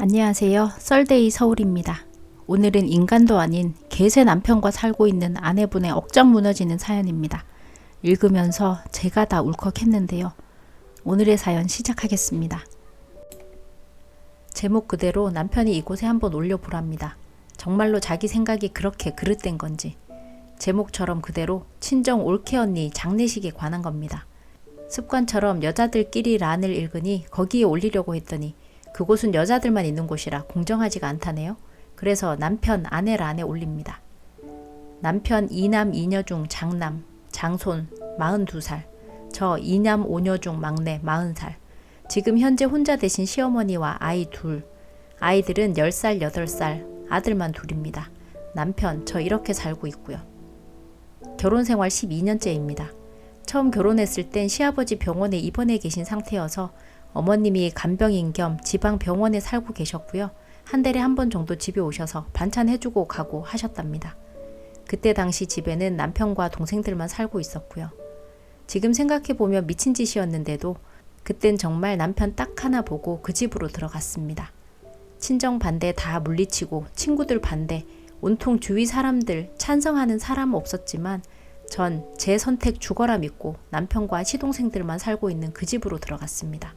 안녕하세요. 썰데이 서울입니다. 오늘은 인간도 아닌 개새 남편과 살고 있는 아내분의 억장 무너지는 사연입니다. 읽으면서 제가 다 울컥했는데요. 오늘의 사연 시작하겠습니다. 제목 그대로 남편이 이곳에 한번 올려보랍니다. 정말로 자기 생각이 그렇게 그릇된 건지. 제목처럼 그대로 친정 올케 언니 장례식에 관한 겁니다. 습관처럼 여자들끼리 란을 읽으니 거기에 올리려고 했더니 그곳은 여자들만 있는 곳이라 공정하지가 않다네요. 그래서 남편 아내 란에 올립니다. 남편 2남 2녀 중 장남, 장손 42살, 저 2남 5녀 중 막내 40살, 지금 현재 혼자 되신 시어머니와 아이 둘, 아이들은 10살, 8살, 아들만 둘입니다. 남편, 저 이렇게 살고 있고요. 결혼생활 12년째입니다. 처음 결혼했을 땐 시아버지 병원에 입원해 계신 상태여서 어머님이 간병인 겸 지방 병원에 살고 계셨고요. 한 달에 한 번 정도 집에 오셔서 반찬 해주고 가고 하셨답니다. 그때 당시 집에는 남편과 동생들만 살고 있었고요. 지금 생각해보면 미친 짓이었는데도 그땐 정말 남편 딱 하나 보고 그 집으로 들어갔습니다. 친정 반대 다 물리치고 친구들 반대, 온통 주위 사람들 찬성하는 사람 없었지만 전 제 선택 죽어라 믿고 남편과 시동생들만 살고 있는 그 집으로 들어갔습니다.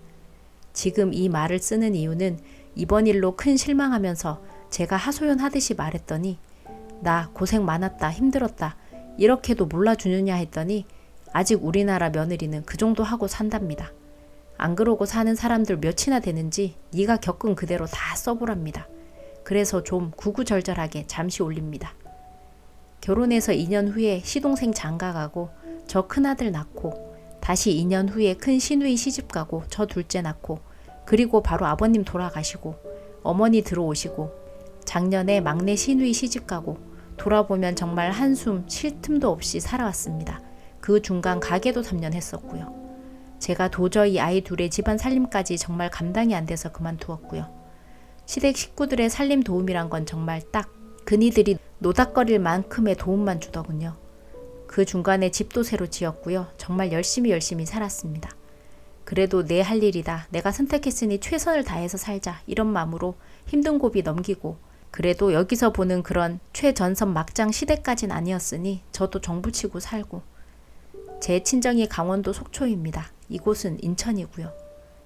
지금 이 말을 쓰는 이유는 이번 일로 큰 실망하면서 제가 하소연하듯이 말했더니 나 고생 많았다 힘들었다 이렇게도 몰라주느냐 했더니 아직 우리나라 며느리는 그 정도 하고 산답니다. 안 그러고 사는 사람들 몇이나 되는지 네가 겪은 그대로 다 써보랍니다. 그래서 좀 구구절절하게 잠시 올립니다. 결혼해서 2년 후에 시동생 장가가고 저 큰아들 낳고 다시 2년 후에 큰 시누이 시집가고 저 둘째 낳고 그리고 바로 아버님 돌아가시고 어머니 들어오시고 작년에 막내 시누이 시집가고 돌아보면 정말 한숨 쉴 틈도 없이 살아왔습니다. 그 중간 가게도 3년 했었고요. 제가 도저히 아이 둘의 집안 살림까지 정말 감당이 안 돼서 그만두었고요. 시댁 식구들의 살림 도움이란 건 정말 딱 그니들이 노닥거릴 만큼의 도움만 주더군요. 그 중간에 집도 새로 지었고요. 정말 열심히 살았습니다. 그래도 내 할 일이다. 내가 선택했으니 최선을 다해서 살자. 이런 마음으로 힘든 고비 넘기고 그래도 여기서 보는 그런 최전선 막장 시대까진 아니었으니 저도 정부치고 살고 제 친정이 강원도 속초입니다. 이곳은 인천이고요.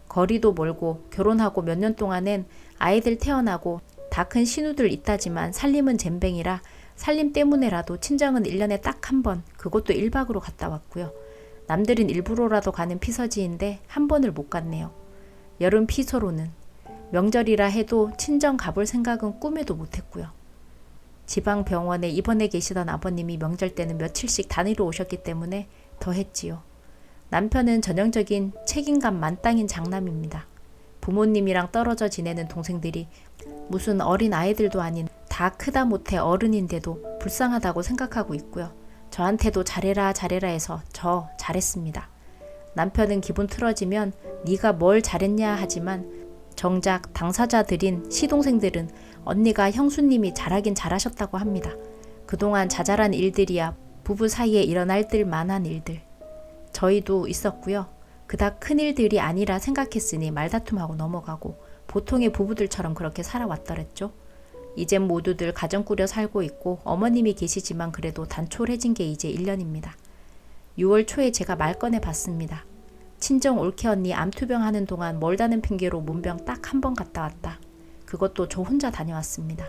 거리도 멀고 결혼하고 몇 년 동안엔 아이들 태어나고 다 큰 신우들 있다지만 살림은 젬뱅이라 살림 때문에라도 친정은 1년에 딱 한 번, 그것도 1박으로 갔다 왔고요. 남들은 일부러라도 가는 피서지인데 한 번을 못 갔네요. 여름 피서로는. 명절이라 해도 친정 가볼 생각은 꿈에도 못했고요. 지방병원에 입원해 계시던 아버님이 명절 때는 며칠씩 단위로 오셨기 때문에 더 했지요. 남편은 전형적인 책임감 만땅인 장남입니다. 부모님이랑 떨어져 지내는 동생들이 무슨 어린 아이들도 아닌 다 크다 못해 어른인데도 불쌍하다고 생각하고 있고요. 저한테도 잘해라 해서 저 잘했습니다. 남편은 기분 틀어지면 네가 뭘 잘했냐 하지만 정작 당사자들인 시동생들은 언니가 형수님이 잘하긴 잘하셨다고 합니다. 그동안 자잘한 일들이야 부부 사이에 일어날 듯만한 일들. 저희도 있었고요. 그닥 큰 일들이 아니라 생각했으니 말다툼하고 넘어가고 보통의 부부들처럼 그렇게 살아왔더랬죠. 이젠 모두들 가정 꾸려 살고 있고 어머님이 계시지만 그래도 단촐해진 게 이제 1년입니다. 6월 초에 제가 말 꺼내 봤습니다. 친정 올케 언니 암투병 하는 동안 멀다는 핑계로 문병 딱 한 번 갔다 왔다. 그것도 저 혼자 다녀왔습니다.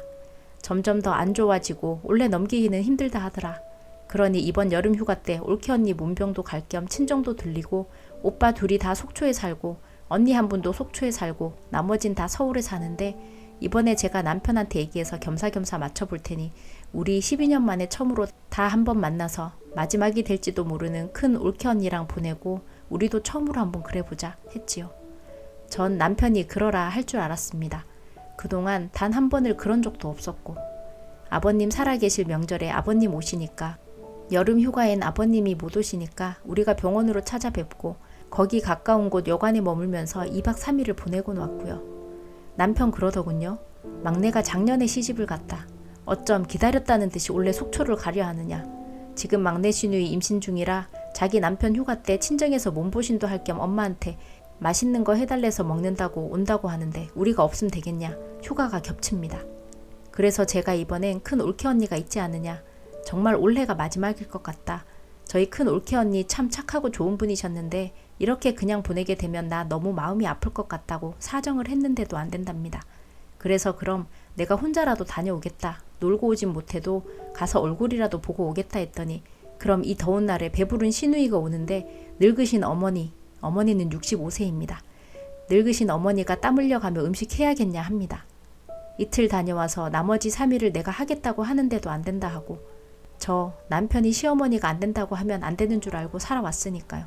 점점 더 안 좋아지고 올해 넘기기는 힘들다 하더라. 그러니 이번 여름 휴가 때 올케 언니 문병도 갈 겸 친정도 들리고 오빠 둘이 다 속초에 살고 언니 한 분도 속초에 살고 나머진 다 서울에 사는데 이번에 제가 남편한테 얘기해서 겸사겸사 맞춰볼 테니 우리 12년 만에 처음으로 다 한번 만나서 마지막이 될지도 모르는 큰 올케 언니랑 보내고 우리도 처음으로 한번 그래보자 했지요. 전 남편이 그러라 할 줄 알았습니다. 그동안 단 한 번을 그런 적도 없었고 아버님 살아계실 명절에 아버님 오시니까 여름 휴가엔 아버님이 못 오시니까 우리가 병원으로 찾아뵙고 거기 가까운 곳 여관에 머물면서 2박 3일을 보내곤 왔고요. 남편 그러더군요. 막내가 작년에 시집을 갔다. 어쩜 기다렸다는 듯이 올해 속초를 가려 하느냐. 지금 막내 시누이 임신 중이라 자기 남편 휴가 때 친정에서 몸보신도 할 겸 엄마한테 맛있는 거 해달래서 먹는다고 온다고 하는데 우리가 없으면 되겠냐. 휴가가 겹칩니다. 그래서 제가 이번엔 큰 올케 언니가 있지 않느냐. 정말 올해가 마지막일 것 같다. 저희 큰 올케 언니 참 착하고 좋은 분이셨는데 이렇게 그냥 보내게 되면 나 너무 마음이 아플 것 같다고 사정을 했는데도 안 된답니다. 그래서 그럼 내가 혼자라도 다녀오겠다. 놀고 오진 못해도 가서 얼굴이라도 보고 오겠다 했더니 그럼 이 더운 날에 배부른 시누이가 오는데 늙으신 어머니는 65세입니다. 늙으신 어머니가 땀 흘려가며 음식 해야겠냐 합니다. 이틀 다녀와서 나머지 3일을 내가 하겠다고 하는데도 안 된다 하고 저 남편이 시어머니가 안 된다고 하면 안 되는 줄 알고 살아왔으니까요.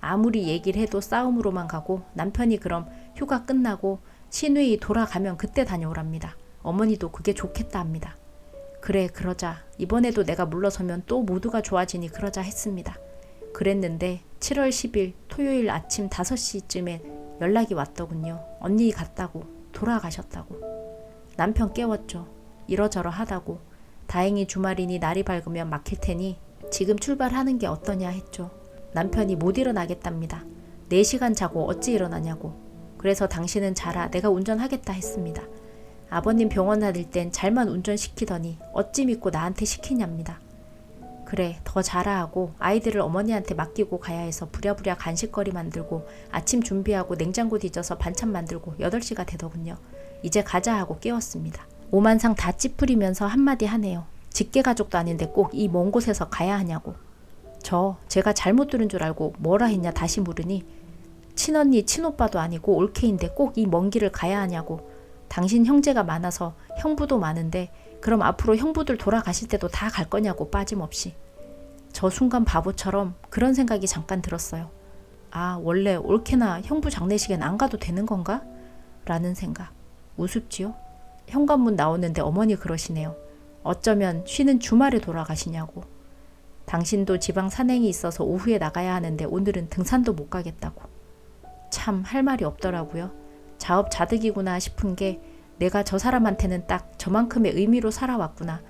아무리 얘기를 해도 싸움으로만 가고 남편이 그럼 휴가 끝나고 시누이 돌아가면 그때 다녀오랍니다. 어머니도 그게 좋겠다 합니다. 그래 그러자. 이번에도 내가 물러서면 또 모두가 좋아지니 그러자 했습니다. 그랬는데 7월 10일 토요일 아침 5시쯤에 연락이 왔더군요. 언니 갔다고. 돌아가셨다고. 남편 깨웠죠. 이러저러 하다고. 다행히 주말이니 날이 밝으면 막힐 테니 지금 출발하는 게 어떠냐 했죠. 남편이 못 일어나겠답니다. 4시간 자고 어찌 일어나냐고. 그래서 당신은 자라 내가 운전하겠다 했습니다. 아버님 병원 다닐 땐 잘만 운전시키더니 어찌 믿고 나한테 시키냐입니다. 그래 더 자라 하고 아이들을 어머니한테 맡기고 가야 해서 부랴부랴 간식거리 만들고 아침 준비하고 냉장고 뒤져서 반찬 만들고 8시가 되더군요. 이제 가자 하고 깨웠습니다. 오만상 다 찌푸리면서 한마디 하네요. 직계가족도 아닌데 꼭 이 먼 곳에서 가야 하냐고. 제가 잘못 들은 줄 알고 뭐라 했냐 다시 물으니 친언니 친오빠도 아니고 올케인데 꼭 이 먼 길을 가야 하냐고. 당신 형제가 많아서 형부도 많은데 그럼 앞으로 형부들 돌아가실 때도 다 갈 거냐고 빠짐없이. 저 순간 바보처럼 그런 생각이 잠깐 들었어요. 아 원래 올케나 형부 장례식엔 안 가도 되는 건가? 라는 생각. 우습지요? 현관문 나오는데 어머니 그러시네요. 어쩌면 쉬는 주말에 돌아가시냐고. 당신도 지방 산행이 있어서 오후에 나가야 하는데 오늘은 등산도 못 가겠다고. 참 할 말이 없더라고요. 자업자득이구나 싶은 게 내가 저 사람한테는 딱 저만큼의 의미로 살아왔구나.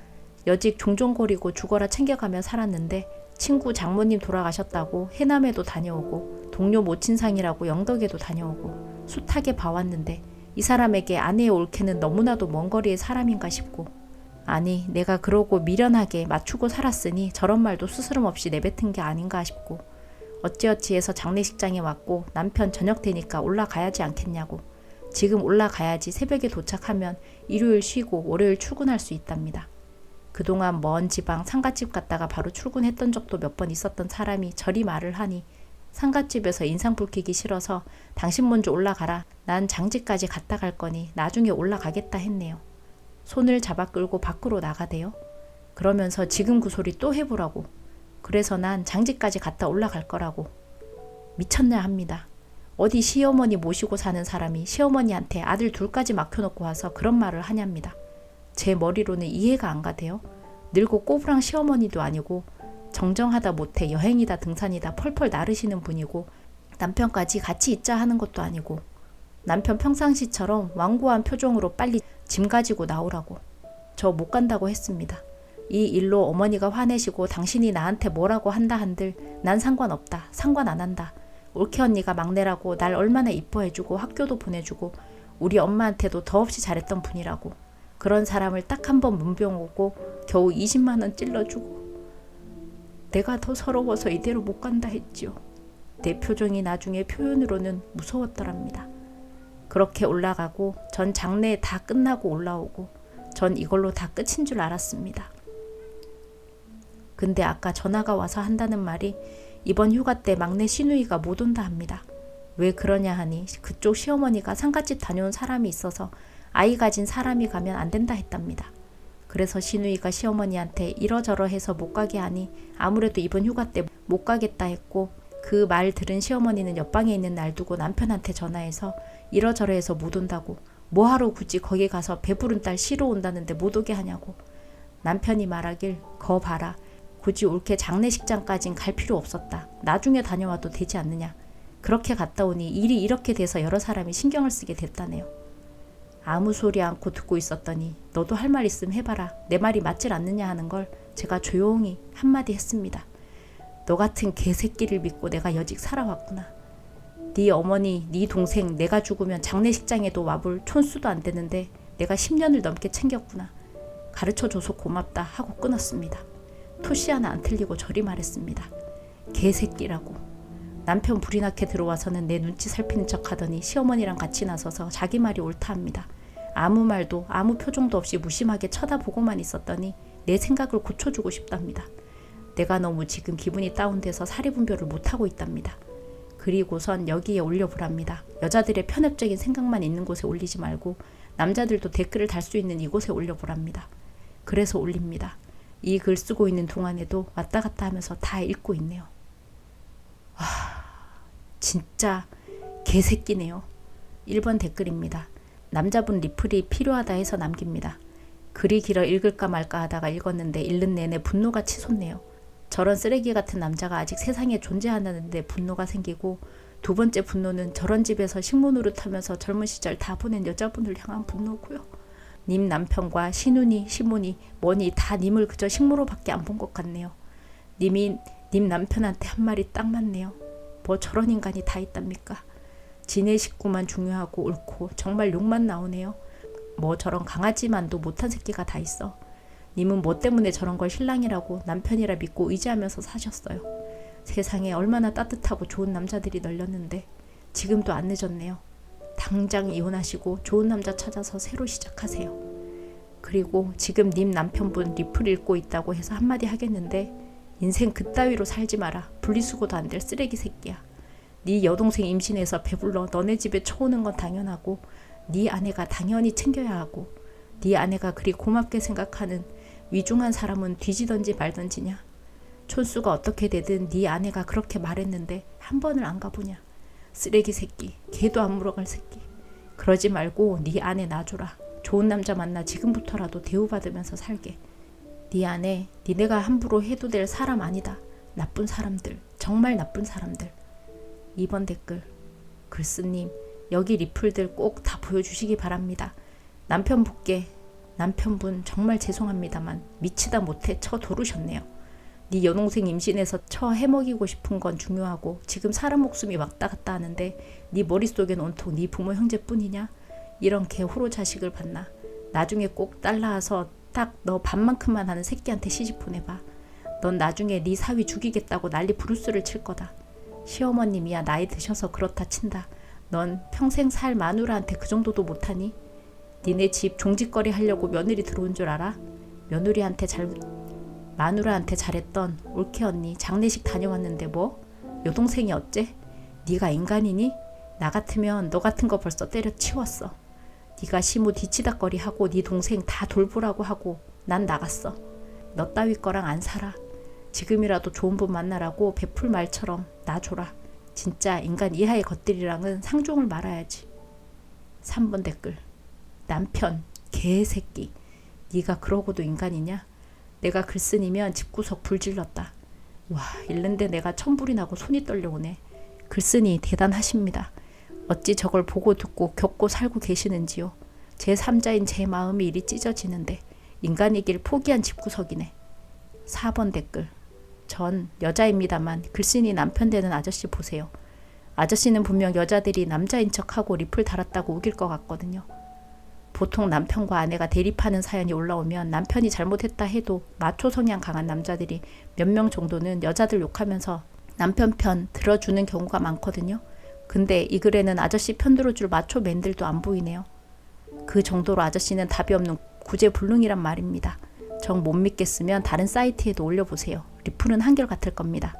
여직 종종거리고 죽어라 챙겨가며 살았는데 친구 장모님 돌아가셨다고 해남에도 다녀오고 동료 모친상이라고 영덕에도 다녀오고 숱하게 봐왔는데 이 사람에게 아내의 올케는 너무나도 먼 거리의 사람인가 싶고 아니 내가 그러고 미련하게 맞추고 살았으니 저런 말도 스스럼 없이 내뱉은 게 아닌가 싶고 어찌어찌 해서 장례식장에 왔고 남편 저녁 되니까 올라가야지 않겠냐고. 지금 올라가야지 새벽에 도착하면 일요일 쉬고 월요일 출근할 수 있답니다. 그동안 먼 지방 상갓집 갔다가 바로 출근했던 적도 몇 번 있었던 사람이 저리 말을 하니 상갓집에서 인상 붉히기 싫어서 당신 먼저 올라가라. 난 장지까지 갔다 갈 거니 나중에 올라가겠다 했네요. 손을 잡아 끌고 밖으로 나가대요. 그러면서 지금 그 소리 또 해보라고. 그래서 난 장지까지 갔다 올라갈 거라고. 미쳤냐 합니다. 어디 시어머니 모시고 사는 사람이 시어머니한테 아들 둘까지 맡겨놓고 와서 그런 말을 하냐입니다. 제 머리로는 이해가 안 가대요. 늙고 꼬부랑 시어머니도 아니고 정정하다 못해 여행이다 등산이다 펄펄 나르시는 분이고 남편까지 같이 있자 하는 것도 아니고 남편 평상시처럼 완고한 표정으로 빨리 짐 가지고 나오라고. 저 못 간다고 했습니다. 이 일로 어머니가 화내시고 당신이 나한테 뭐라고 한다 한들 난 상관없다. 상관 안 한다. 올케 언니가 막내라고 날 얼마나 이뻐해주고 학교도 보내주고 우리 엄마한테도 더없이 잘했던 분이라고. 그런 사람을 딱 한 번 문병 오고 겨우 20만 원 찔러주고 내가 더 서러워서 이대로 못 간다 했지요. 내 표정이 나중에 표현으로는 무서웠더랍니다. 그렇게 올라가고 전 장례 다 끝나고 올라오고 전 이걸로 다 끝인 줄 알았습니다. 근데 아까 전화가 와서 한다는 말이 이번 휴가 때 막내 시누이가 못 온다 합니다. 왜 그러냐 하니 그쪽 시어머니가 상갓집 다녀온 사람이 있어서 아이 가진 사람이 가면 안 된다 했답니다. 그래서 시누이가 시어머니한테 이러저러 해서 못 가게 하니 아무래도 이번 휴가 때 못 가겠다 했고 그 말 들은 시어머니는 옆방에 있는 날 두고 남편한테 전화해서 이러저러 해서 못 온다고. 뭐하러 굳이 거기 가서 배부른 딸 쉬러 온다는데 못 오게 하냐고. 남편이 말하길 거 봐라. 굳이 올케 장례식장까진 갈 필요 없었다. 나중에 다녀와도 되지 않느냐. 그렇게 갔다 오니 일이 이렇게 돼서 여러 사람이 신경을 쓰게 됐다네요. 아무 소리 않고 듣고 있었더니 너도 할 말 있음 해봐라. 내 말이 맞질 않느냐 하는 걸 제가 조용히 한마디 했습니다. 너 같은 개새끼를 믿고 내가 여직 살아왔구나. 네 어머니, 네 동생 내가 죽으면 장례식장에도 와볼 촌수도 안 되는데 내가 10년을 넘게 챙겼구나. 가르쳐줘서 고맙다 하고 끊었습니다. 토시 하나 안 틀리고 저리 말했습니다. 개새끼라고. 남편 불이 나게 들어와서는 내 눈치 살피는 척 하더니 시어머니랑 같이 나서서 자기 말이 옳다 합니다. 아무 말도 아무 표정도 없이 무심하게 쳐다보고만 있었더니 내 생각을 고쳐주고 싶답니다. 내가 너무 지금 기분이 다운돼서 사리분별을 못하고 있답니다. 그리고선 여기에 올려보랍니다. 여자들의 편협적인 생각만 있는 곳에 올리지 말고 남자들도 댓글을 달 수 있는 이곳에 올려보랍니다. 그래서 올립니다. 이 글 쓰고 있는 동안에도 왔다 갔다 하면서 다 읽고 있네요. 와, 진짜 개새끼네요. 1번 댓글입니다. 남자분 리플이 필요하다 해서 남깁니다. 글이 길어 읽을까 말까 하다가 읽었는데 읽는 내내 분노가 치솟네요. 저런 쓰레기 같은 남자가 아직 세상에 존재하는데 분노가 생기고, 두 번째 분노는 저런 집에서 식모노릇하면서 젊은 시절 다 보낸 여자분을 향한 분노고요. 님 남편과 시누니 시모니 뭐니 다 님을 그저 식모로밖에 안 본 것 같네요. 님이 님 남편한테 한 말이 딱 맞네요. 뭐 저런 인간이 다 있답니까? 지네 식구만 중요하고 옳고 정말 욕만 나오네요. 뭐 저런 강아지만도 못한 새끼가 다 있어. 님은 뭐 때문에 저런 걸 신랑이라고 남편이라 믿고 의지하면서 사셨어요. 세상에 얼마나 따뜻하고 좋은 남자들이 널렸는데 지금도 안 늦었네요. 당장 이혼하시고 좋은 남자 찾아서 새로 시작하세요. 그리고 지금 님 남편분 리플 읽고 있다고 해서 한마디 하겠는데, 인생 그따위로 살지 마라. 분리수거도 안 될 쓰레기 새끼야. 네 여동생 임신해서 배불러 너네 집에 쳐오는 건 당연하고 네 아내가 당연히 챙겨야 하고, 네 아내가 그리 고맙게 생각하는 위중한 사람은 뒤지던지 말던지냐. 촌수가 어떻게 되든 네 아내가 그렇게 말했는데 한 번을 안 가보냐. 쓰레기 새끼, 개도 안 물어갈 새끼. 그러지 말고 네 아내 놔줘라. 좋은 남자 만나 지금부터라도 대우받으면서 살게. 네 아내, 니네가 함부로 해도 될 사람 아니다. 나쁜 사람들, 정말 나쁜 사람들. 2번 댓글. 글쓰님, 여기 리플들 꼭 다 보여주시기 바랍니다. 남편분 정말 죄송합니다만 미치다 못해 쳐 도르셨네요. 네 여동생 임신해서 쳐 해먹이고 싶은 건 중요하고 지금 사람 목숨이 왔다 갔다 하는데 네 머릿속엔 온통 네 부모 형제뿐이냐? 이런 개호로 자식을 봤나? 나중에 꼭 딸 낳아서 딱 너 반만큼만 하는 새끼한테 시집 보내봐. 넌 나중에 네 사위 죽이겠다고 난리 부르스를 칠 거다. 시어머님이야 나이 드셔서 그렇다 친다. 넌 평생 살 마누라한테 그 정도도 못하니? 니네 집 종짓거리 하려고 며느리 들어온 줄 알아? 마누라한테 잘했던 올케 언니 장례식 다녀왔는데 뭐? 여동생이 어째? 네가 인간이니? 나 같으면 너 같은 거 벌써 때려치웠어. 네가 시모 뒤치다거리 하고 네 동생 다 돌보라고 하고 난 나갔어. 너 따위 거랑 안 살아. 지금이라도 좋은 분 만나라고 베풀 말처럼 놔줘라. 진짜 인간 이하의 것들이랑은 상종을 말아야지. 3번 댓글. 남편 개새끼. 네가 그러고도 인간이냐? 내가 글쓴이면 집구석 불질렀다. 와, 읽는데 내가 천불이 나고 손이 떨려오네. 글쓴이 대단하십니다. 어찌 저걸 보고 듣고 겪고 살고 계시는지요. 제3자인 제 마음이 이리 찢어지는데 인간이길 포기한 집구석이네. 4번 댓글. 전 여자입니다만 글쓴이 남편 되는 아저씨 보세요. 아저씨는 분명 여자들이 남자인 척하고 리플 달았다고 우길 것 같거든요. 보통 남편과 아내가 대립하는 사연이 올라오면 남편이 잘못했다 해도 마초 성향 강한 남자들이 몇 명 정도는 여자들 욕하면서 남편 편 들어주는 경우가 많거든요. 근데 이 글에는 아저씨 편 들어줄 마초맨들도 안 보이네요. 그 정도로 아저씨는 답이 없는 구제불능이란 말입니다. 정 못 믿겠으면 다른 사이트에도 올려보세요. 리플은 한결같을 겁니다.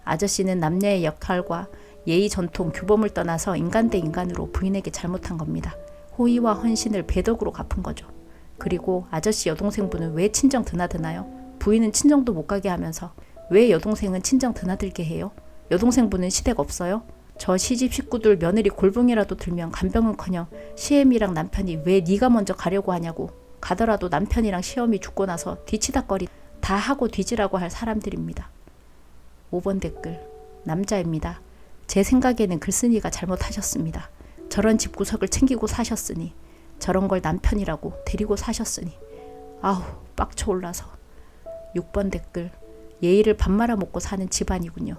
아저씨는 남녀의 역할과 예의 전통 규범을 떠나서 인간 대 인간으로 부인에게 잘못한 겁니다. 호의와 헌신을 배덕으로 갚은 거죠. 그리고 아저씨 여동생분은 왜 친정 드나드나요? 부인은 친정도 못 가게 하면서 왜 여동생은 친정 드나들게 해요? 여동생분은 시댁 없어요? 저 시집 식구들 며느리 골봉이라도 들면 간병은커녕 시애미랑 남편이 왜 네가 먼저 가려고 하냐고. 가더라도 남편이랑 시어미 죽고 나서 뒤치다거리 다 하고 뒤지라고 할 사람들입니다. 5번 댓글. 남자입니다. 제 생각에는 글쓴이가 잘못하셨습니다. 저런 집구석을 챙기고 사셨으니, 저런 걸 남편이라고 데리고 사셨으니, 아우 빡쳐 올라서. 6번 댓글. 예의를 밥 말아 먹고 사는 집안이군요.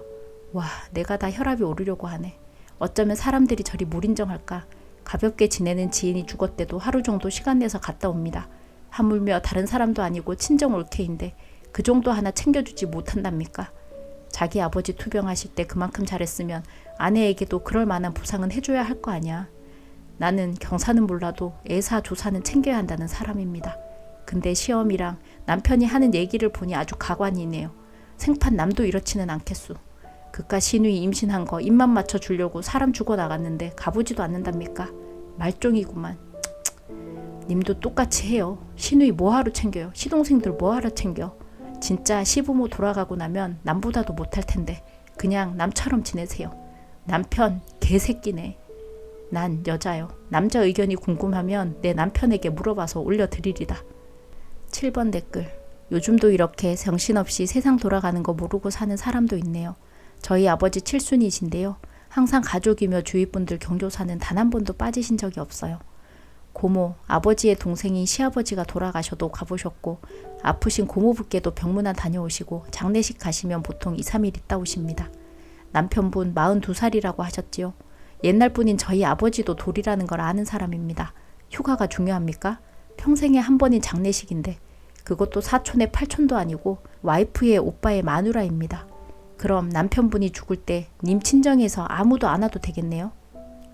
와, 내가 다 혈압이 오르려고 하네. 어쩌면 사람들이 저리 무인정할까. 가볍게 지내는 지인이 죽었대도 하루 정도 시간 내서 갔다 옵니다. 하물며 다른 사람도 아니고 친정 올케인데 그 정도 하나 챙겨주지 못한답니까? 자기 아버지 투병하실 때 그만큼 잘했으면 아내에게도 그럴 만한 보상은 해줘야 할 거 아니야. 나는 경사는 몰라도 애사 조사는 챙겨야 한다는 사람입니다. 근데 시험이랑 남편이 하는 얘기를 보니 아주 가관이네요. 생판 남도 이렇지는 않겠소. 그깟 시누이 임신한 거 입만 맞춰 주려고 사람 죽어 나갔는데 가보지도 않는답니까? 말종이구만. 님도 똑같이 해요. 시누이 뭐하러 챙겨요? 시동생들 뭐하러 챙겨? 진짜 시부모 돌아가고 나면 남보다도 못할 텐데 그냥 남처럼 지내세요. 남편 개새끼네. 난 여자요. 남자 의견이 궁금하면 내 남편에게 물어봐서 올려드리리다. 7번 댓글. 요즘도 이렇게 정신없이 세상 돌아가는 거 모르고 사는 사람도 있네요. 저희 아버지 칠순이신데요. 항상 가족이며 주위 분들 경조사는 단 한 번도 빠지신 적이 없어요. 고모, 아버지의 동생인 시아버지가 돌아가셔도 가보셨고 아프신 고모부께도 병문안 다녀오시고 장례식 가시면 보통 2, 3일 있다 오십니다. 남편분 42살이라고 하셨지요. 옛날 분인 저희 아버지도 돌이라는 걸 아는 사람입니다. 휴가가 중요합니까? 평생에 한 번인 장례식인데 그것도 사촌의 팔촌도 아니고 와이프의 오빠의 마누라입니다. 그럼 남편분이 죽을 때 님 친정에서 아무도 안 와도 되겠네요?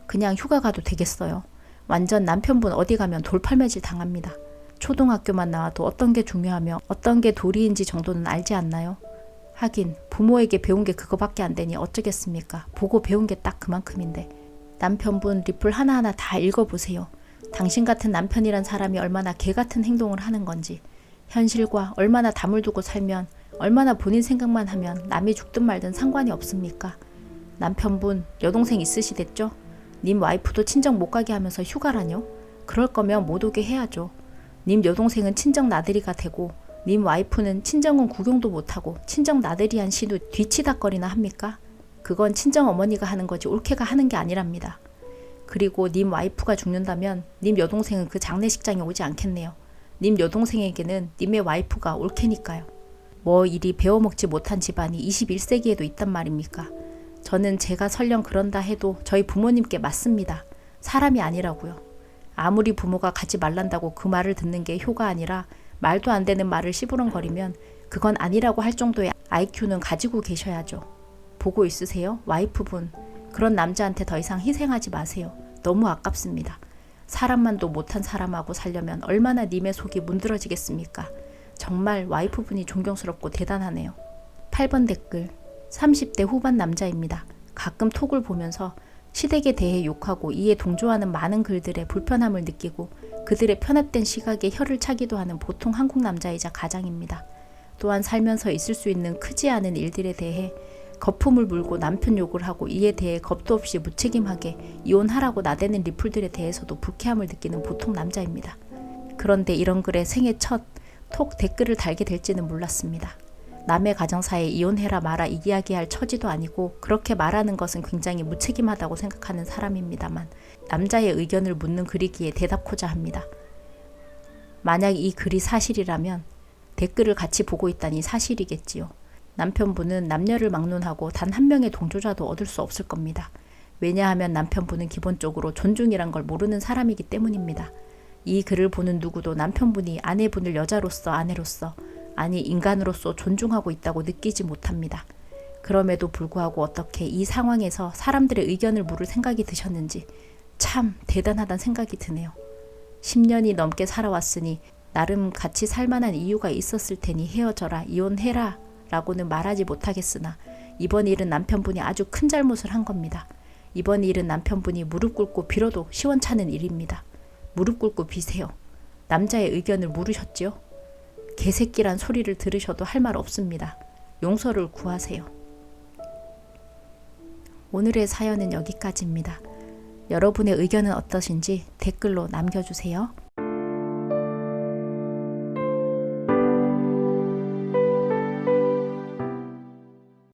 그냥 휴가 가도 되겠어요. 완전 남편분 어디 가면 돌팔매질 당합니다. 초등학교만 나와도 어떤 게 중요하며 어떤 게 도리인지 정도는 알지 않나요? 하긴 부모에게 배운 게 그거밖에 안 되니 어쩌겠습니까? 보고 배운 게 딱 그만큼인데. 남편분 리플 하나하나 다 읽어보세요. 당신 같은 남편이란 사람이 얼마나 개 같은 행동을 하는 건지, 현실과 얼마나 담을 두고 살면, 얼마나 본인 생각만 하면 남이 죽든 말든 상관이 없습니까? 남편분 여동생 있으시댔죠? 님 와이프도 친정 못 가게 하면서 휴가라뇨? 그럴 거면 못 오게 해야죠. 님 여동생은 친정 나들이가 되고 님 와이프는 친정은 구경도 못하고 친정 나들이한 시도 뒤치다거리나 합니까? 그건 친정 어머니가 하는 거지 올케가 하는 게 아니랍니다. 그리고 님 와이프가 죽는다면 님 여동생은 그 장례식장에 오지 않겠네요. 님 여동생에게는 님의 와이프가 올케니까요. 뭐 이리 배워먹지 못한 집안이 21세기에도 있단 말입니까? 저는 제가 설령 그런다 해도 저희 부모님께 맞습니다. 사람이 아니라고요. 아무리 부모가 가지 말란다고 그 말을 듣는 게 효가 아니라 말도 안 되는 말을 씨부렁거리면 그건 아니라고 할 정도의 IQ는 가지고 계셔야죠. 보고 있으세요? 와이프분. 그런 남자한테 더 이상 희생하지 마세요. 너무 아깝습니다. 사람만도 못한 사람하고 살려면 얼마나 님의 속이 문드러지겠습니까? 정말 와이프분이 존경스럽고 대단하네요. 8번 댓글. 30대 후반 남자입니다. 가끔 톡을 보면서 시댁에 대해 욕하고 이에 동조하는 많은 글들의 불편함을 느끼고 그들의 편협된 시각에 혀를 차기도 하는 보통 한국 남자이자 가장입니다. 또한 살면서 있을 수 있는 크지 않은 일들에 대해 거품을 물고 남편 욕을 하고 이에 대해 겁도 없이 무책임하게 이혼하라고 나대는 리플들에 대해서도 불쾌함을 느끼는 보통 남자입니다. 그런데 이런 글에 생애 첫 톡 댓글을 달게 될지는 몰랐습니다. 남의 가정사에 이혼해라 마라 이야기할 처지도 아니고 그렇게 말하는 것은 굉장히 무책임하다고 생각하는 사람입니다만 남자의 의견을 묻는 글이기에 대답코자 합니다. 만약 이 글이 사실이라면 댓글을 같이 보고 있다니 사실이겠지요. 남편분은 남녀를 막론하고 단 한 명의 동조자도 얻을 수 없을 겁니다. 왜냐하면 남편분은 기본적으로 존중이란 걸 모르는 사람이기 때문입니다. 이 글을 보는 누구도 남편분이 아내분을 여자로서 아내로서 아니 인간으로서 존중하고 있다고 느끼지 못합니다. 그럼에도 불구하고 어떻게 이 상황에서 사람들의 의견을 물을 생각이 드셨는지 참 대단하다는 생각이 드네요. 10년이 넘게 살아왔으니 나름 같이 살만한 이유가 있었을 테니 헤어져라 이혼해라 라고는 말하지 못하겠으나 이번 일은 남편분이 아주 큰 잘못을 한 겁니다. 이번 일은 남편분이 무릎 꿇고 빌어도 시원찮은 일입니다. 무릎 꿇고 비세요. 남자의 의견을 물으셨지요? 개새끼란 소리를 들으셔도 할 말 없습니다. 용서를 구하세요. 오늘의 사연은 여기까지입니다. 여러분의 의견은 어떠신지 댓글로 남겨주세요.